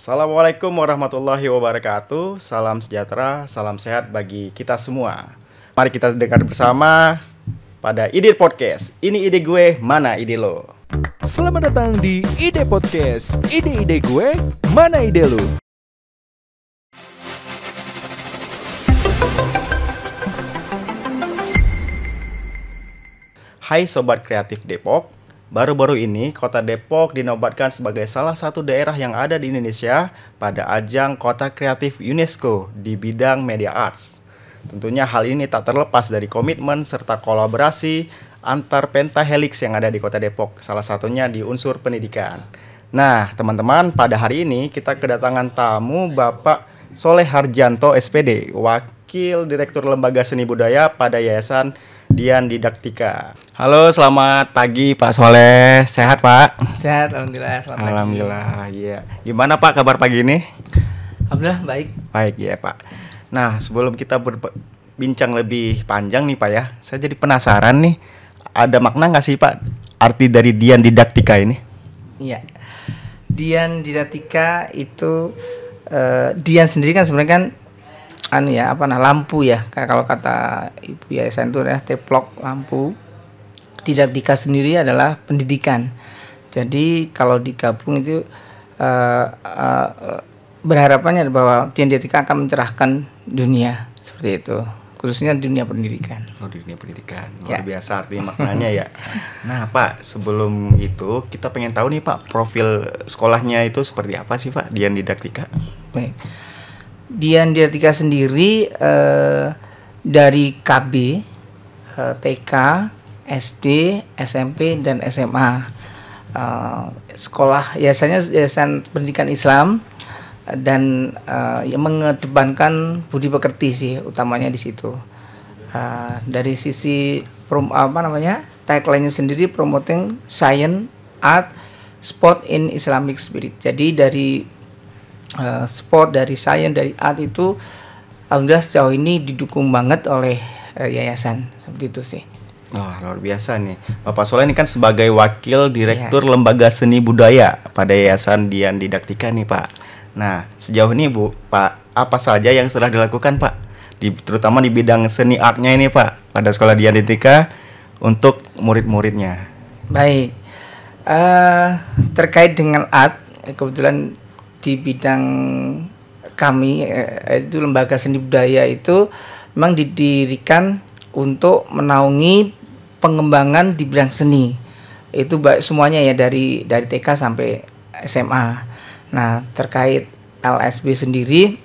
Assalamualaikum warahmatullahi wabarakatuh. Salam sejahtera, salam sehat bagi kita semua. Mari kita dengar bersama pada Ide Podcast. Ini ide gue, mana ide lo? Selamat datang di Ide Podcast. Ide-ide gue, mana ide lu? Hai Sobat Kreatif Depok. Baru-baru ini, Kota Depok dinobatkan sebagai salah satu daerah yang ada di Indonesia pada ajang Kota Kreatif UNESCO di bidang media arts. Tentunya hal ini tak terlepas dari komitmen serta kolaborasi antar pentahelix yang ada di Kota Depok, salah satunya di unsur pendidikan. Nah, teman-teman, pada hari ini kita kedatangan tamu Bapak Soleh Harjanto SPD, Wakil Direktur Lembaga Seni Budaya pada Yayasan Dian Didaktika. Halo, selamat pagi Pak Soleh. Sehat Pak? Sehat, alhamdulillah. Selamat pagi. Alhamdulillah, iya. Gimana Pak kabar pagi ini? Alhamdulillah baik. Baik ya Pak. Nah, sebelum kita berbincang lebih panjang nih Pak ya, saya jadi penasaran nih, ada makna nggak sih Pak arti dari Dian Didaktika ini? Iya. Dian Didaktika itu Dian sendiri kan sebenarnya kan lampu ya. Kalau kata Ibu Yayasan itu adalah teplok lampu. Didaktika sendiri adalah pendidikan. Jadi kalau digabung itu berharapannya bahwa Dian Didaktika akan mencerahkan dunia seperti itu, khususnya dunia pendidikan. Oh, dunia pendidikan. Luar biasa arti maknanya ya. Nah, Pak, sebelum itu kita pengen tahu nih Pak, profil sekolahnya itu seperti apa sih Pak, Dian Didaktika? Baik. Dian Didaktika sendiri dari KB, TK, SD, SMP, dan SMA. Sekolah yayasan pendidikan Islam dan yang mengedepankan budi pekerti sih utamanya di situ. Dari sisi tagline-nya sendiri promoting science, art, sport in Islamic spirit. Jadi dari sport, dari science, dari art itu alhamdulillah sejauh ini didukung banget oleh yayasan seperti itu sih. Wah, luar biasa nih. Bapak Soleh ini kan sebagai Wakil Direktur Lembaga Seni Budaya pada Yayasan Dian Didaktika nih Pak. Nah, sejauh ini Pak, apa saja yang sudah dilakukan Pak? Terutama di bidang seni artnya ini Pak, pada Sekolah Dian Didaktika untuk murid-muridnya. Baik, terkait dengan art, kebetulan di bidang kami itu Lembaga Seni Budaya itu memang didirikan untuk menaungi pengembangan di bidang seni. Itu baik semuanya ya dari TK sampai SMA. Nah, terkait LSB sendiri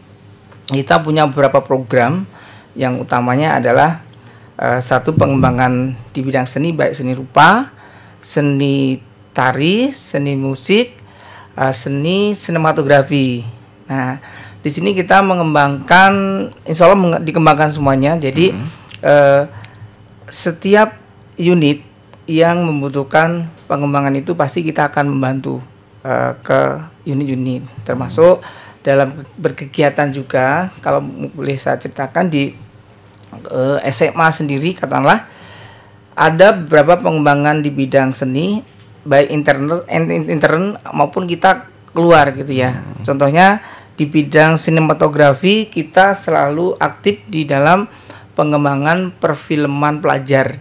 kita punya beberapa program yang utamanya adalah satu pengembangan di bidang seni, baik seni rupa, seni tari, seni musik, seni sinematografi. Nah, di sini kita mengembangkan, insya Allah dikembangkan semuanya. Jadi setiap unit yang membutuhkan pengembangan itu pasti kita akan membantu ke unit-unit, termasuk dalam berkegiatan juga. Kalau boleh saya ceritakan di SMA sendiri, katakanlah ada beberapa pengembangan di bidang seni, baik intern maupun kita keluar gitu ya. Contohnya di bidang sinematografi kita selalu aktif di dalam pengembangan perfilman pelajar,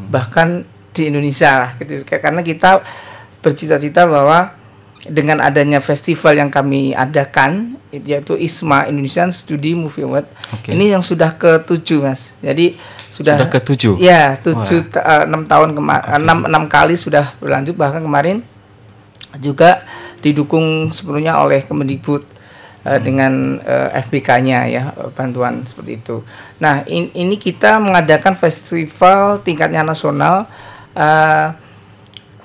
bahkan di Indonesia lah gitu. Karena kita bercita-cita bahwa dengan adanya festival yang kami adakan, yaitu ISMA, Indonesian Studi Movie Award. Ini yang sudah ke-7 Mas. Jadi sudah ke-7. Ya, 6 tahun 6 kali sudah berlanjut, bahkan kemarin juga didukung sepenuhnya oleh Kemendikbud dengan FBK-nya ya, bantuan seperti itu. Nah, ini kita mengadakan festival tingkatnya nasional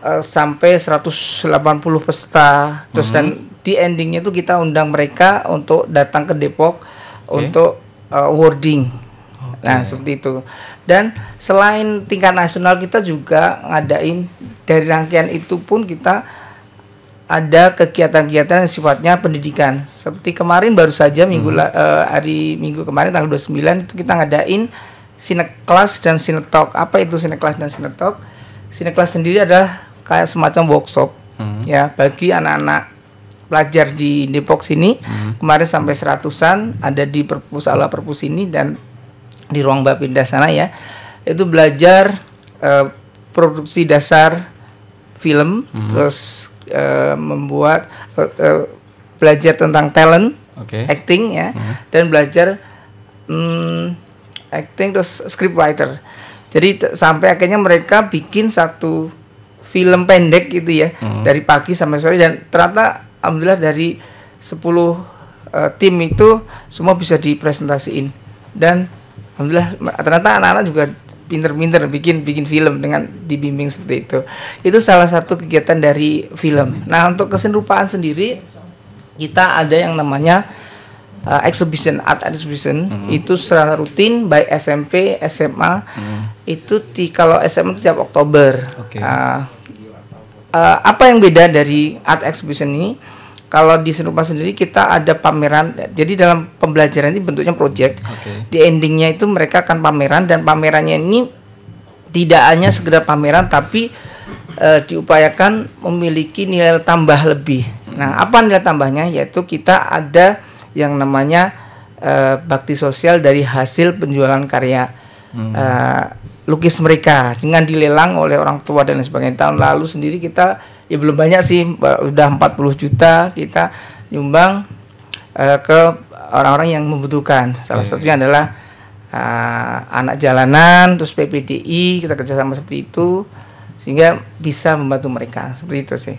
sampai 180 peserta. Terus dan di endingnya itu kita undang mereka untuk datang ke Depok untuk awarding. Nah, seperti itu. Dan selain tingkat nasional kita juga ngadain dari rangkaian itu pun kita ada kegiatan-kegiatan yang sifatnya pendidikan. Seperti kemarin baru saja hari Minggu kemarin tanggal 29 itu kita ngadain Sineklas dan Sinetalk. Apa itu Sineklas dan Sinetalk? Sineklas sendiri adalah kayak semacam workshop ya bagi anak-anak pelajar di Depok sini. Kemarin sampai 100-an ada di aula perpus ini dan di ruang Bapindah sana ya. Itu belajar produksi dasar film, terus membuat belajar tentang talent, acting ya, dan belajar acting terus scriptwriter. Jadi sampai akhirnya mereka bikin satu film pendek gitu ya, dari pagi sampai sore, dan ternyata alhamdulillah dari 10 tim itu semua bisa dipresentasiin, dan alhamdulillah ternyata anak-anak juga pinter-pinter bikin film dengan dibimbing seperti itu. Itu salah satu kegiatan dari film. Nah, untuk kesenrupaan sendiri kita ada yang namanya exhibition, art exhibition. Itu secara rutin baik SMP, SMA. Itu kalau SMA itu tiap Oktober. Apa yang beda dari art exhibition ini? Kalau di Serupa sendiri kita ada pameran. Jadi dalam pembelajaran ini bentuknya project. Di endingnya itu mereka akan pameran, dan pamerannya ini tidak hanya sekedar pameran, tapi diupayakan memiliki nilai tambah lebih. Nah, apa nilai tambahnya? Yaitu kita ada yang namanya bakti sosial dari hasil penjualan karya lukis mereka dengan dilelang oleh orang tua dan lain sebagainya. Tahun lalu sendiri kita ya belum banyak sih, udah 40 juta kita nyumbang ke orang-orang yang membutuhkan. Salah satunya adalah anak jalanan, terus PPDI, kita kerjasama seperti itu sehingga bisa membantu mereka, seperti itu sih.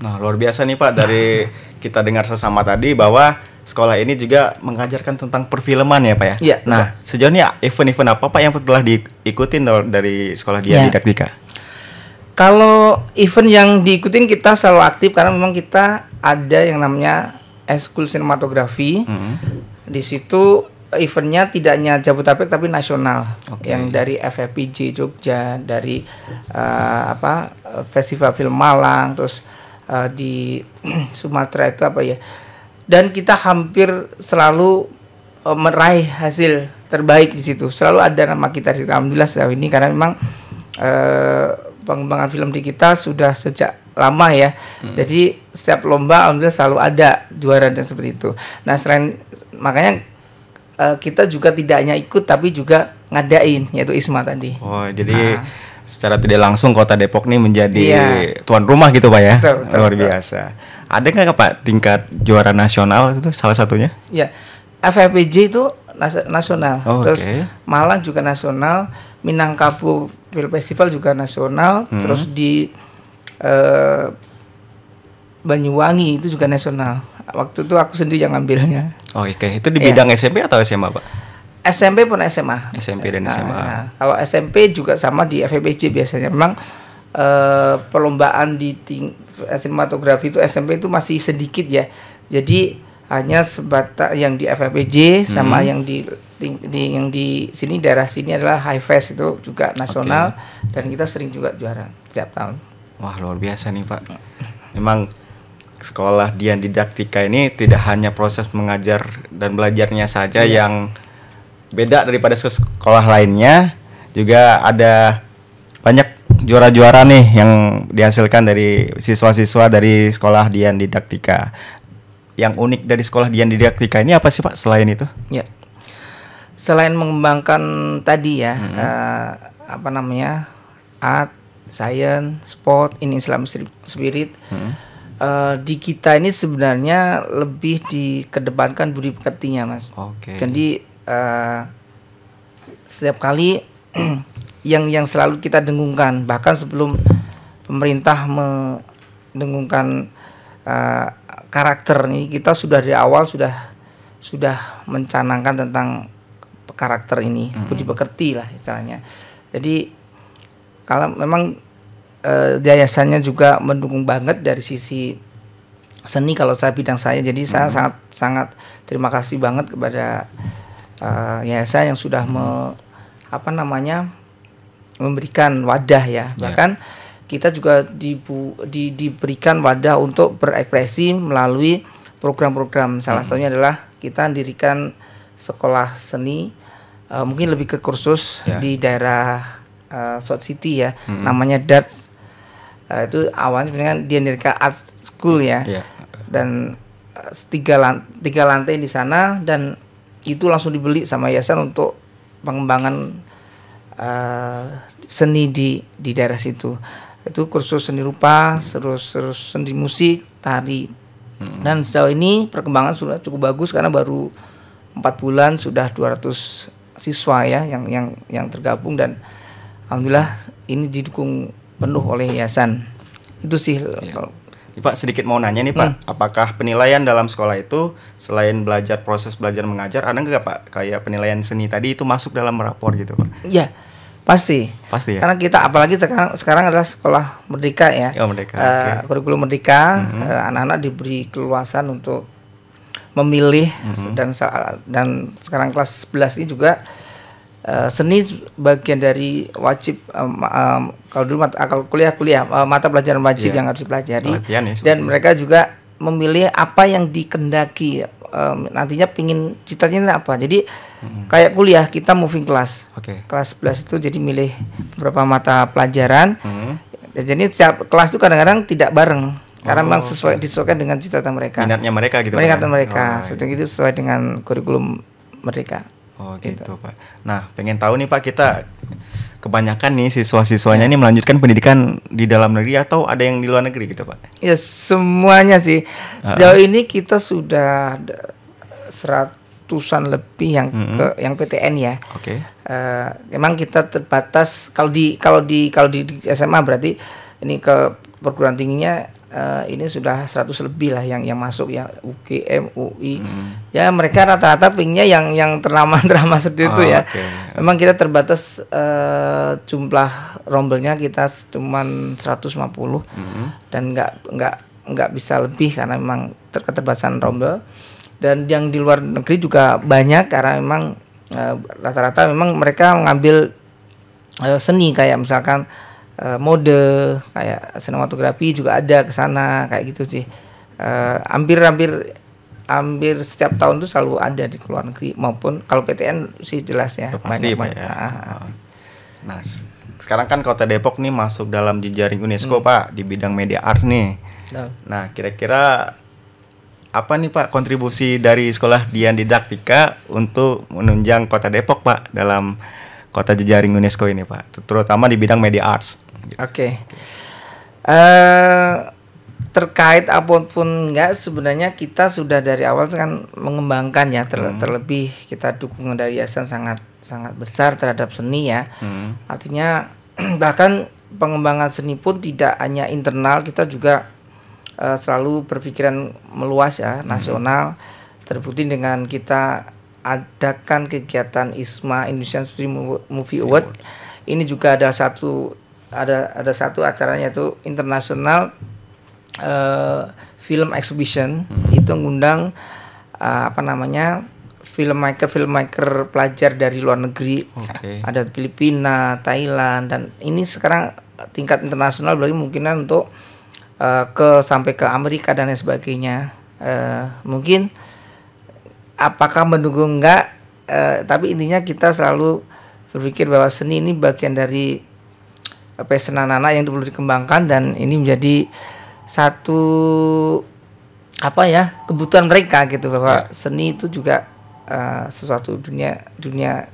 Nah, luar biasa nih Pak, dari kita dengar sesama tadi bahwa sekolah ini juga mengajarkan tentang perfilman ya Pak ya. Iya. Nah, sejauh ini event-event apa Pak yang telah diikutin dari sekolah Dian Didaktika? Kalau event yang diikutin kita selalu aktif karena memang kita ada yang namanya Eskul Sinematografi. Di situ eventnya tidak hanya Jabodetabek tapi nasional. Yang dari FFPJ Jogja, dari Festival Film Malang, terus di Sumatera itu apa ya. Dan kita hampir selalu meraih hasil terbaik di situ. Selalu ada nama kita di situ. Alhamdulillah sejauh ini karena memang pengembangan film di kita sudah sejak lama ya. Jadi setiap lomba alhamdulillah selalu ada juara dan seperti itu. Nah, selain makanya kita juga tidak hanya ikut tapi juga ngadain, yaitu ISMA tadi. Oh, jadi secara tidak langsung Kota Depok nih menjadi tuan rumah gitu Pak ya. Betul, luar biasa. Ada nggak Pak tingkat juara nasional itu salah satunya? Ya, FFPJ itu nasional. Terus Malang juga nasional, Minangkabau Film Festival juga nasional, terus di Banyuwangi itu juga nasional. Waktu itu aku sendiri yang ngambilnya. Itu di bidang SMP atau SMA Pak? SMP pun SMA. SMP dan SMA. Kalau SMP juga sama di FFPJ biasanya. Memang perlombaan di sinematografi itu SMP itu masih sedikit ya. Jadi hanya sebatas yang di FFPJ sama yang di sini, daerah sini adalah High Fest, itu juga nasional dan kita sering juga juara setiap tahun. Wah, luar biasa nih Pak. Memang sekolah Dian Didaktika ini tidak hanya proses mengajar dan belajarnya saja yang beda daripada sekolah lainnya, juga ada banyak juara-juara nih yang dihasilkan dari siswa-siswa dari sekolah Dian Didaktika. Yang unik dari sekolah Dian Didaktika ini apa sih Pak selain itu? Ya, selain mengembangkan tadi ya art, science, sport, in Islam spirit, di kita ini sebenarnya lebih dikedepankan budi pekertinya Mas. Jadi setiap kali yang selalu kita dengungkan, bahkan sebelum pemerintah mendengungkan karakter ini, kita sudah dari awal sudah mencanangkan tentang karakter ini, budi pekerti lah istilahnya. Jadi kalau memang yayasannya juga mendukung banget dari sisi seni kalau saya bidang saya. Jadi saya sangat terima kasih banget kepada yayasan yang sudah memberikan wadah ya. Bahkan kita juga diberikan wadah untuk berekspresi melalui program-program. Salah satunya adalah kita mendirikan sekolah seni, mungkin lebih ke kursus di daerah South City ya, namanya Darts. Itu awalnya dengan Dian Didaktika Art School ya. dan tiga lantai di sana, dan itu langsung dibeli sama yayasan untuk pengembangan seni di daerah situ. Itu kursus seni rupa, terus seni musik, tari. Dan sejauh ini perkembangan sudah cukup bagus karena baru 4 bulan sudah 200 siswa ya yang tergabung, dan alhamdulillah ini didukung penuh oleh yayasan. Itu sih. Ya. Pak, sedikit mau nanya nih Pak, apakah penilaian dalam sekolah itu selain proses belajar mengajar, ada nggak Pak kayak penilaian seni tadi itu masuk dalam rapor gitu Pak? Iya, pasti ya. Karena kita apalagi sekarang adalah sekolah merdeka ya. Oh, merdeka. Kurikulum merdeka, anak-anak diberi keluasan untuk memilih, dan sekarang kelas 11 ini juga seni bagian dari wajib, kalau dulu kalau kuliah mata pelajaran wajib yang harus dipelajari, dan mereka juga memilih apa yang dikendaki, nantinya pingin cita-citanya apa. Jadi kayak kuliah kita moving class, kelas 11 itu jadi milih beberapa mata pelajaran, dan jadi setiap kelas itu kadang-kadang tidak bareng karena memang disesuaikan dengan cita-cita mereka, minatnya mereka gitu, seperti itu, sesuai dengan kurikulum mereka. Oh gitu Pak. Nah, pengen tahu nih Pak, kita kebanyakan nih siswa-siswanya ini melanjutkan pendidikan di dalam negeri atau ada yang di luar negeri gitu Pak? Ya semuanya sih. Sejauh ini kita sudah 100-an lebih yang PTN ya. Memang kita terbatas kalau di SMA, berarti ini ke perguruan tingginya ini sudah 100 lebih lah yang masuk ya, UGM, UI. Ya mereka rata-rata pinginnya yang ternama seperti itu ya. Memang kita terbatas jumlah rombelnya, kita cuman 150 dan nggak bisa lebih karena memang keterbatasan rombel. Dan yang di luar negeri juga banyak karena memang rata-rata memang mereka mengambil seni kayak misalkan mode, kayak sinematografi juga ada ke sana kayak gitu sih. Hampir setiap tahun tuh selalu ada di luar negeri, maupun kalau PTN sih jelas ya. Pasti Pak ya. Nah, sekarang kan Kota Depok nih masuk dalam jejaring UNESCO Pak di bidang media arts nih. Nah, kira-kira apa nih Pak kontribusi dari Sekolah Dian Didaktika untuk menunjang Kota Depok Pak dalam kota jejaring UNESCO ini Pak, terutama di bidang media arts? Terkait apapun enggak, sebenarnya kita sudah dari awal kan mengembangkan ya, terlebih kita dukungan dari yayasan sangat besar terhadap seni ya. Artinya bahkan pengembangan seni pun tidak hanya internal, kita juga selalu berpikiran meluas ya, nasional. Terbukti dengan kita adakan kegiatan ISMA, Indonesian Student Movie Award. Ini juga ada satu acaranya itu internasional film exhibition. Itu ngundang filmmaker pelajar dari luar negeri. Ada Filipina, Thailand, dan ini sekarang tingkat internasional, berarti mungkinan untuk sampai ke Amerika dan lain sebagainya. Mungkin apakah mendukung enggak, tapi intinya kita selalu berpikir bahwa seni ini bagian dari passion anak-anak yang perlu dikembangkan, dan ini menjadi satu kebutuhan mereka gitu, bahwa seni itu juga sesuatu dunia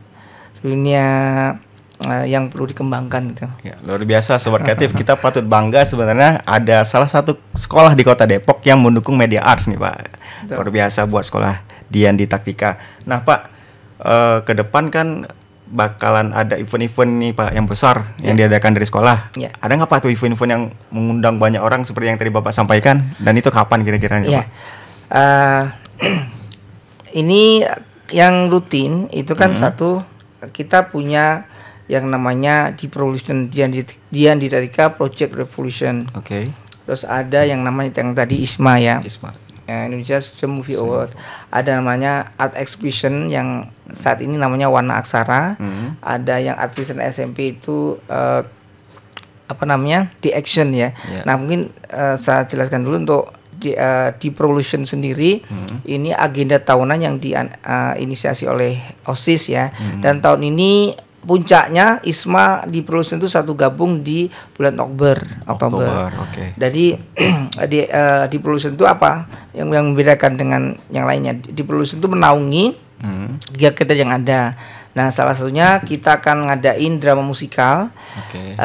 yang perlu dikembangkan gitu. Ya, luar biasa Sobat Kreatif. Kita patut bangga sebenarnya ada salah satu sekolah di Kota Depok yang mendukung media arts nih Pak. Luar biasa buat Sekolah Dian Didaktika. Nah Pak, ke depan kan bakalan ada event-event nih Pak yang besar yang diadakan dari sekolah. Ada nggak Pak tuh event-event yang mengundang banyak orang seperti yang tadi Bapak sampaikan? Dan itu kapan kira-kira Pak? Ini yang rutin itu kan satu, kita punya yang namanya Revolution Dian Didaktika Project Revolution. Terus ada yang namanya yang tadi ISMA ya. Indonesia Student Movie Award. Ada namanya Art Exhibition yang saat ini namanya Warna Aksara. Ada yang Art Vision SMP itu The Action ya. Nah mungkin saya jelaskan dulu untuk di Revolution sendiri. Ini agenda tahunan yang diinisiasi oleh OSIS ya. Dan tahun ini puncaknya ISMA di Perluasan itu satu gabung di bulan Oktober. Oke. Jadi di Perluasan itu apa yang membedakan dengan yang lainnya? Di Perluasan itu menaungi kegiatan yang ada. Nah, salah satunya kita akan ngadain drama musikal. Oke.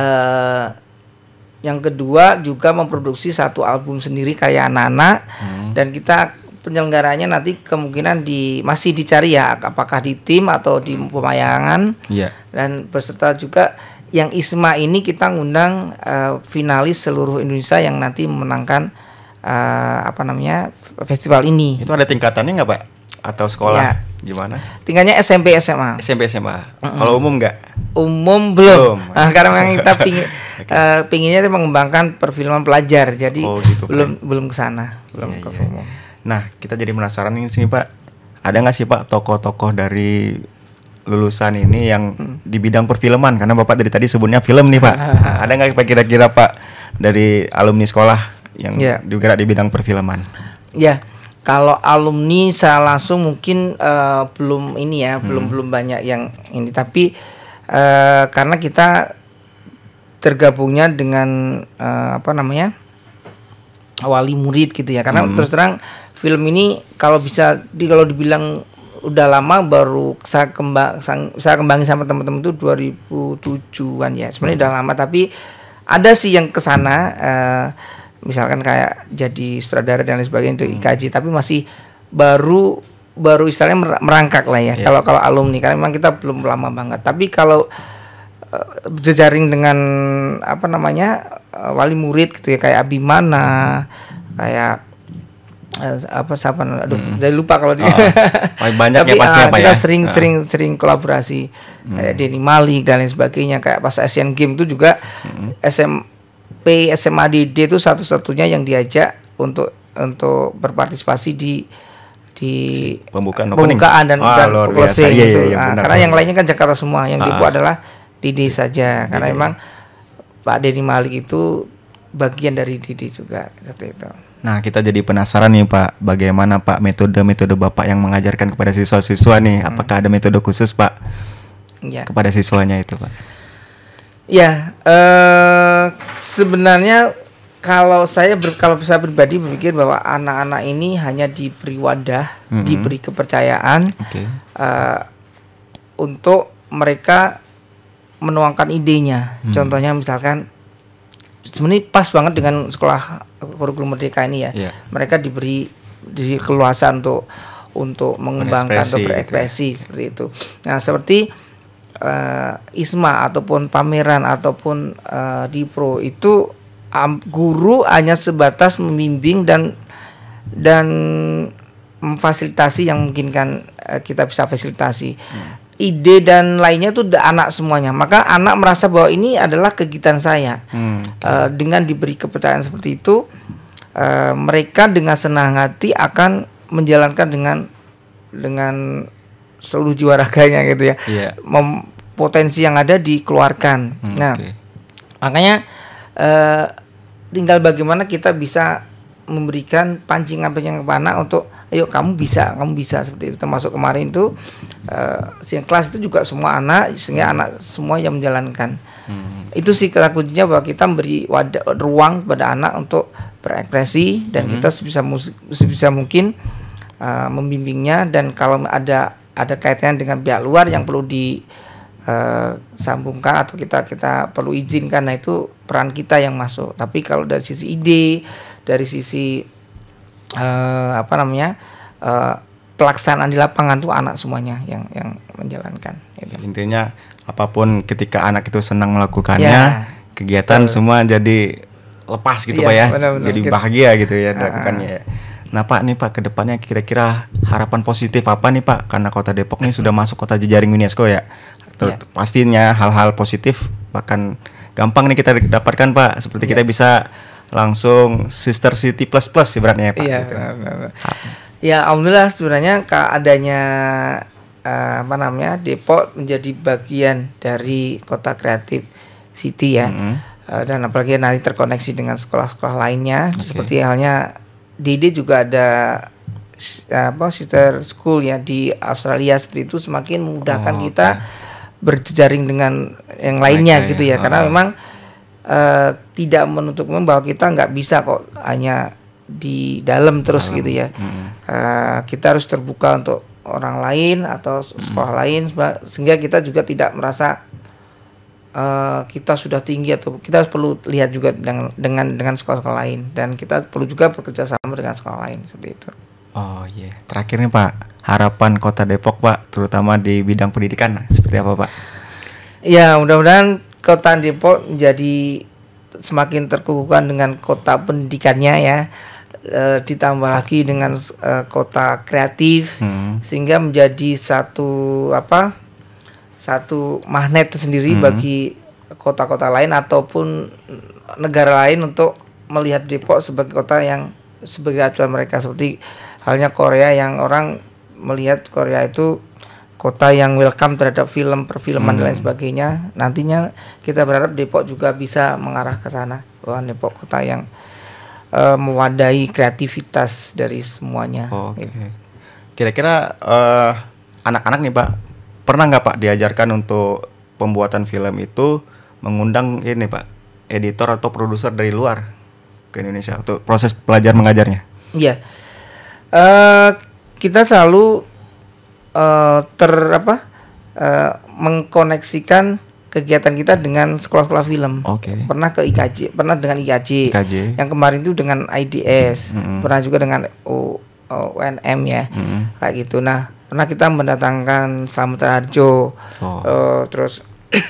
Yang kedua juga memproduksi satu album sendiri karya anak-anak. Dan kita penyelenggaranya nanti kemungkinan masih dicari ya, apakah di tim atau di pemayangan. Iya. Dan beserta juga yang ISMA ini kita ngundang finalis seluruh Indonesia yang nanti memenangkan festival ini. Itu ada tingkatannya nggak Pak? Atau sekolah? Ya. Gimana? Tingkatnya SMP SMA. SMP SMA. Kalau umum nggak? Umum belum. Belum. Nah, karena memang kita pinginnya itu mengembangkan perfilman pelajar. Jadi gitu, belum ke sana, belum ke umum. Nah, kita jadi penasaran ini sini Pak. Ada nggak sih Pak tokoh-tokoh dari lulusan ini yang di bidang perfilman? Karena Bapak dari tadi sebutnya film nih Pak. Nah, ada nggak Pak kira-kira Pak dari alumni sekolah yang juga di bidang perfilman? Ya. Kalau alumni saya langsung mungkin belum ini ya, belum banyak yang ini. Tapi karena kita tergabungnya dengan wali murid gitu ya. Karena terus terang film ini kalau dibilang udah lama baru saya kembangin sama teman-teman itu 2007-an ya. Sebenarnya udah lama tapi ada sih yang kesana. Misalkan kayak jadi sutradara dan lain sebagainya itu IKJ, tapi masih baru istilahnya merangkak lah ya. Kalau alumni karena memang kita belum lama banget. Tapi kalau jejaring dengan wali murid gitu ya, kayak Abimana, kayak saya lupa kalau dia. Banyak tapi, ya pasti Pak kita ya. sering kolaborasi kayak Denny Malik dan lain sebagainya. Kayak pas Asian Games itu juga SMA DD itu satu-satunya yang diajak untuk berpartisipasi di pembukaan dan closing gitu. Karena yang lainnya kan Jakarta semua, yang dibuat adalah DD saja. Karena memang Pak Denny Malik itu bagian dari DD juga seperti itu. Nah, kita jadi penasaran nih Pak, bagaimana Pak metode Bapak yang mengajarkan kepada siswa-siswa nih? Apakah ada metode khusus Pak kepada siswanya itu Pak? Ya, sebenarnya kalau saya pribadi berpikir bahwa anak-anak ini hanya diberi wadah, diberi kepercayaan untuk mereka menuangkan idenya. Contohnya misalkan sebenarnya pas banget dengan sekolah kurikulum merdeka ini ya. Mereka diberi keluasan untuk mengembangkan atau berekspresi seperti itu. Nah, seperti ISMA ataupun pameran ataupun dipro itu guru hanya sebatas membimbing dan memfasilitasi yang memungkinkan kita bisa fasilitasi. Ide dan lainnya itu anak semuanya. Maka anak merasa bahwa ini adalah kegiatan saya. Dengan diberi kepercayaan seperti itu, mereka dengan senang hati akan menjalankan dengan seluruh jiwa raganya gitu ya. Potensi yang ada dikeluarkan. Makanya tinggal bagaimana kita bisa memberikan pancingan-pancingan ke anak untuk ayo kamu bisa seperti itu. Termasuk kemarin itu kelas itu juga semua anak, sehingga anak semua yang menjalankan. Itu sih kata kuncinya, bahwa kita memberi ruang kepada anak untuk berekspresi dan kita sebisa mungkin membimbingnya. Dan kalau ada kaitannya dengan pihak luar yang perlu disambungkan atau kita perlu izinkan, nah itu peran kita yang masuk. Tapi kalau dari sisi ide, dari sisi pelaksanaan di lapangan tuh anak semuanya yang menjalankan gitu. Intinya apapun ketika anak itu senang melakukannya, kegiatan semua jadi lepas gitu Pak ya. Benar, jadi bahagia gitu ya lakukannya. Nah Pak, nih Pak, kedepannya kira-kira harapan positif apa nih Pak? Karena Kota Depok nih sudah masuk kota jejaring UNESCO ya. Pastinya hal-hal positif bahkan gampang nih kita dapatkan Pak. Seperti kita bisa langsung Sister City plus ibaratnya ya Pak. Gitu. Ya alhamdulillah, sebenarnya adanya Depok menjadi bagian dari kota kreatif city ya. Dan apalagi nanti terkoneksi dengan sekolah-sekolah lainnya. Seperti halnya DD juga ada sister school ya di Australia, seperti itu semakin memudahkan kita berjejaring dengan yang lainnya gitu ya. Karena memang tidak menutup bahwa kita nggak bisa kok hanya di dalam terus gitu ya. Kita harus terbuka untuk orang lain atau sekolah lain, sehingga kita juga tidak merasa kita sudah tinggi, atau kita perlu lihat juga dengan sekolah-sekolah lain, dan kita perlu juga bekerja sama dengan sekolah lain seperti itu. Oh iya, terakhir nih Pak, harapan Kota Depok Pak, terutama di bidang pendidikan seperti apa Pak? Ya, mudah-mudahan Kota Depok menjadi semakin terkukuhkan dengan kota pendidikannya ya, ditambah lagi dengan kota kreatif, sehingga menjadi satu magnet tersendiri bagi kota-kota lain ataupun negara lain untuk melihat Depok sebagai kota yang sebagai acuan mereka, seperti halnya Korea yang orang melihat Korea itu kota yang welcome terhadap film, perfilman dan lain sebagainya. Nantinya kita berharap Depok juga bisa mengarah ke sana, bahwa Depok kota yang mewadahi kreativitas dari semuanya. Gitu. Kira-kira anak-anak nih Pak, pernah nggak Pak diajarkan untuk pembuatan film itu mengundang ini Pak, editor atau produser dari luar ke Indonesia untuk proses belajar mengajarnya? Iya, kita selalu mengkoneksikan kegiatan kita dengan sekolah-sekolah film. Pernah ke IKJ, pernah dengan IKJ. Yang kemarin itu dengan IDS, pernah juga dengan UNM ya, kayak gitu. Nah, pernah kita mendatangkan Slamet Harjo, terus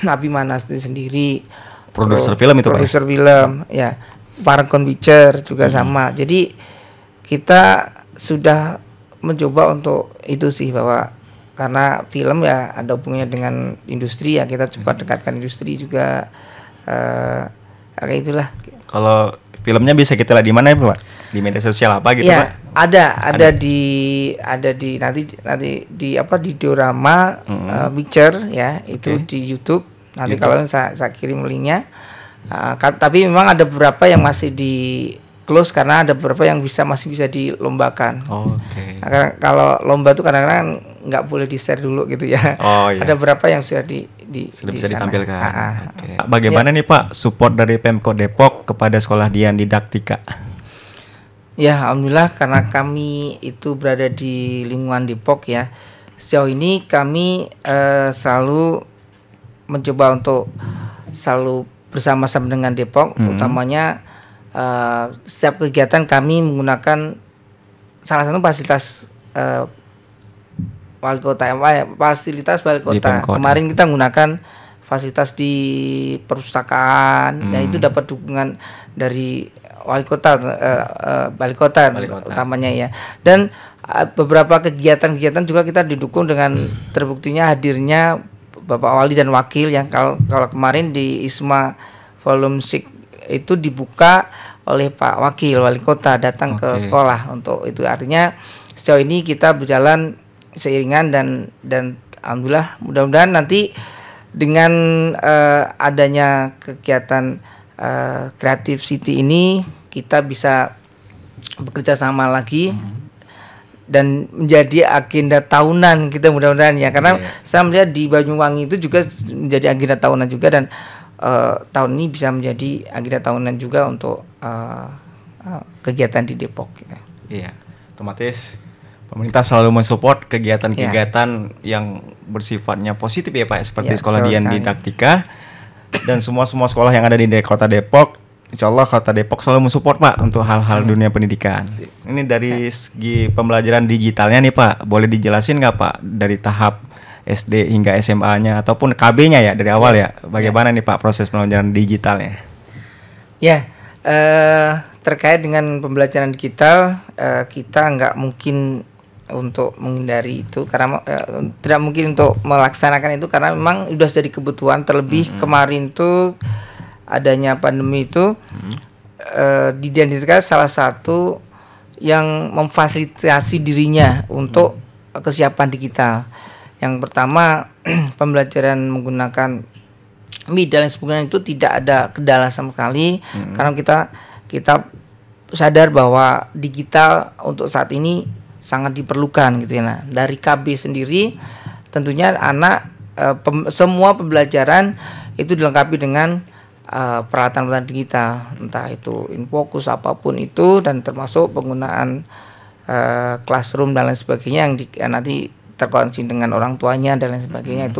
Abimana sendiri, produser film itu Pak. Produser film, ya. Paragon Picture juga sama. Jadi kita sudah mencoba untuk itu sih, bahwa karena film ya ada hubungannya dengan industri ya, kita coba dekatkan industri juga, kayak itulah. Kalau filmnya bisa kita lihat di mana ya Pak? Di media sosial apa gitu ya, Pak? Ada di nanti di Diorama Picture ya, itu di YouTube. Nanti kalau saya kirim linknya. Tapi memang ada beberapa yang masih di close karena ada beberapa yang masih bisa dilombakan. Nah, kalau lomba itu kadang-kadang nggak boleh di share dulu gitu ya. Ada beberapa yang sudah sudah bisa ditampilkan. Bagaimana nih Pak support dari Pemkot Depok kepada sekolah Dian Didaktika? Ya, alhamdulillah, karena kami itu berada di lingkungan Depok ya. Sejauh ini kami selalu mencoba untuk selalu bersama-sama dengan Depok, utamanya setiap kegiatan kami menggunakan salah satu fasilitas wali kota, fasilitas wali kota. Kemarin kita menggunakan fasilitas di perpustakaan, dan itu dapat dukungan dari wali kota, utamanya ya. Dan beberapa kegiatan-kegiatan juga kita didukung dengan terbuktinya hadirnya Bapak Wali dan Wakil, yang kalau kemarin di ISMA Volume 6 itu dibuka oleh Pak Wakil Wali Kota datang ke sekolah untuk itu. Artinya sejauh ini kita berjalan seiringan, dan alhamdulillah, mudah-mudahan nanti dengan adanya kegiatan Creative City ini kita bisa bekerja sama lagi dan menjadi agenda tahunan kita, mudah-mudahan ya, karena saya melihat di Banyuwangi itu juga menjadi agenda tahunan juga, dan tahun ini bisa menjadi agenda tahunan juga untuk kegiatan di Depok. Iya, otomatis pemerintah selalu mensupport kegiatan-kegiatan yang bersifatnya positif ya Pak, seperti sekolah Dian Didaktika dan semua sekolah yang ada di Kota Depok. Insya Allah Kota Depok selalu mensupport Pak untuk hal-hal dunia pendidikan. Ini dari segi pembelajaran digitalnya nih Pak, boleh dijelasin nggak Pak dari tahap SD hingga SMA-nya ataupun KB-nya ya dari awal ya? Bagaimana nih Pak proses pembelajaran digitalnya? Ya, terkait dengan pembelajaran digital, kita nggak mungkin untuk menghindari itu, karena tidak mungkin untuk melaksanakan itu karena memang sudah jadi kebutuhan. Terlebih kemarin tuh adanya pandemi itu diidentifikasi salah satu yang memfasilitasi dirinya untuk kesiapan digital. Yang pertama, pembelajaran menggunakan MIT dan sebagainya itu tidak ada kendala sama sekali, karena kita sadar bahwa digital untuk saat ini sangat diperlukan gitu ya. Nah, dari KB sendiri tentunya anak semua pembelajaran itu dilengkapi dengan peralatan-peralatan digital, entah itu infocus apapun itu, dan termasuk penggunaan classroom dan lain sebagainya yang nanti terkoneksi dengan orang tuanya dan lain sebagainya.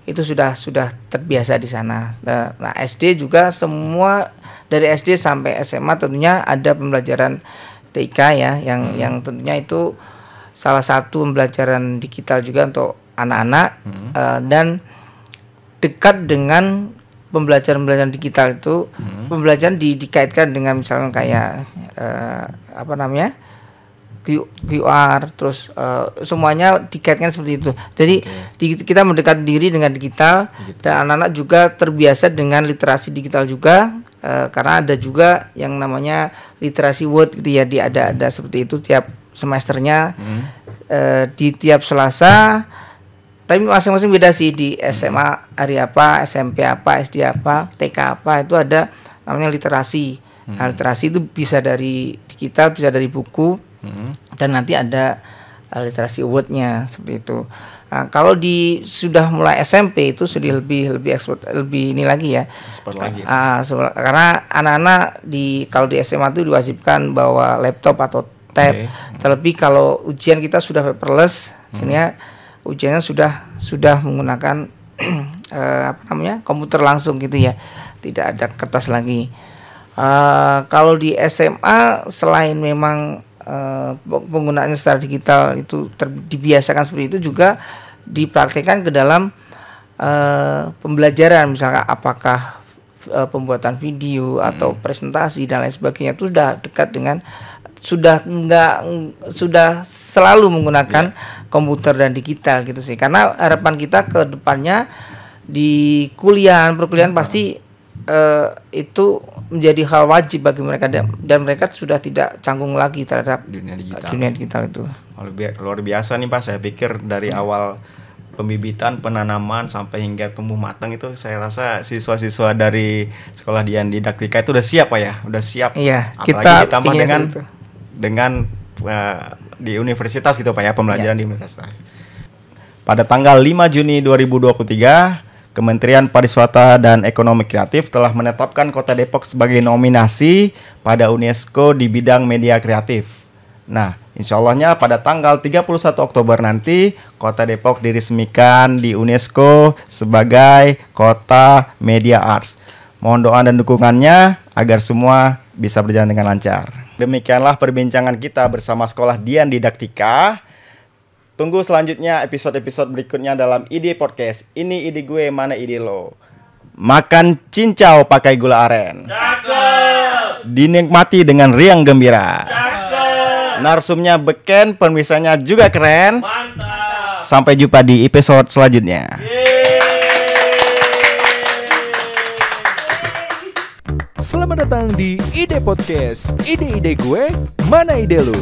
Itu sudah terbiasa di sana. Nah, SD juga semua dari SD sampai SMA tentunya ada pembelajaran TIK ya, yang tentunya itu salah satu pembelajaran digital juga untuk anak-anak, dan dekat dengan pembelajaran digital itu, pembelajaran dikaitkan dengan misalnya kayak QR, terus semuanya dikaitkan seperti itu. Jadi kita mendekat diri dengan digital, dan anak-anak juga terbiasa dengan literasi digital juga, karena ada juga yang namanya literasi Word gitu ya, ada seperti itu tiap semesternya, di tiap Selasa. Tapi masing-masing beda sih, di SMA hari apa, SMP apa, SD apa, TK apa, itu ada namanya literasi. Nah, literasi itu bisa dari digital, bisa dari buku, dan nanti ada literasi Word-nya seperti itu. Nah, kalau sudah mulai SMP itu sudah lebih expert, lebih ini lagi ya. Karena anak-anak kalau di SMA itu diwajibkan bawa laptop atau tab. Terlebih kalau ujian kita sudah paperless, sini ujiannya sudah menggunakan komputer langsung gitu ya, tidak ada kertas lagi. Kalau di SMA selain memang penggunaannya secara digital itu dibiasakan seperti itu, juga dipraktikkan ke dalam pembelajaran, misalnya apakah pembuatan video atau presentasi dan lain sebagainya, itu sudah dekat dengan sudah selalu menggunakan komputer dan digital gitu sih. Karena harapan kita ke depannya di perkuliahan pasti itu menjadi hal wajib bagi mereka, dan mereka sudah tidak canggung lagi terhadap dunia digital itu. Luar biasa nih Pak, saya pikir dari awal pembibitan, penanaman sampai hingga tumbuh matang itu saya rasa siswa-siswa dari sekolah Dian Didaktika itu udah siap Pak ya, udah siap. Iya, apalagi ditambah dengan di universitas gitu Pak ya, pembelajaran di universitas. Pada tanggal 5 Juni 2023, Kementerian Pariwisata dan Ekonomi Kreatif telah menetapkan Kota Depok sebagai nominasi pada UNESCO di bidang media kreatif. Nah, insya Allahnya pada tanggal 31 Oktober nanti, Kota Depok diresmikan di UNESCO sebagai Kota Media Arts. Mohon doa dan dukungannya agar semua bisa berjalan dengan lancar. Demikianlah perbincangan kita bersama Sekolah Dian Didaktika. Tunggu selanjutnya episode-episode berikutnya dalam Ide Podcast. Ini ide gue, mana ide lo? Makan cincau pakai gula aren. Cakep. Dinikmati dengan riang gembira. Cakep. Narsumnya beken, pemirsanya juga keren. Mantap. Sampai jumpa di episode selanjutnya. Selamat datang di Ide Podcast. Ide-ide gue, mana ide lu?